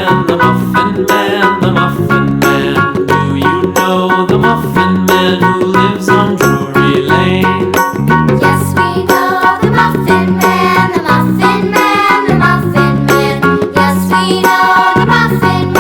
Man, the Muffin Man, the Muffin Man. Do you know the Muffin Man who lives on Drury Lane? Yes, we know the Muffin Man, the Muffin Man, the Muffin Man. Yes, we know the Muffin Man.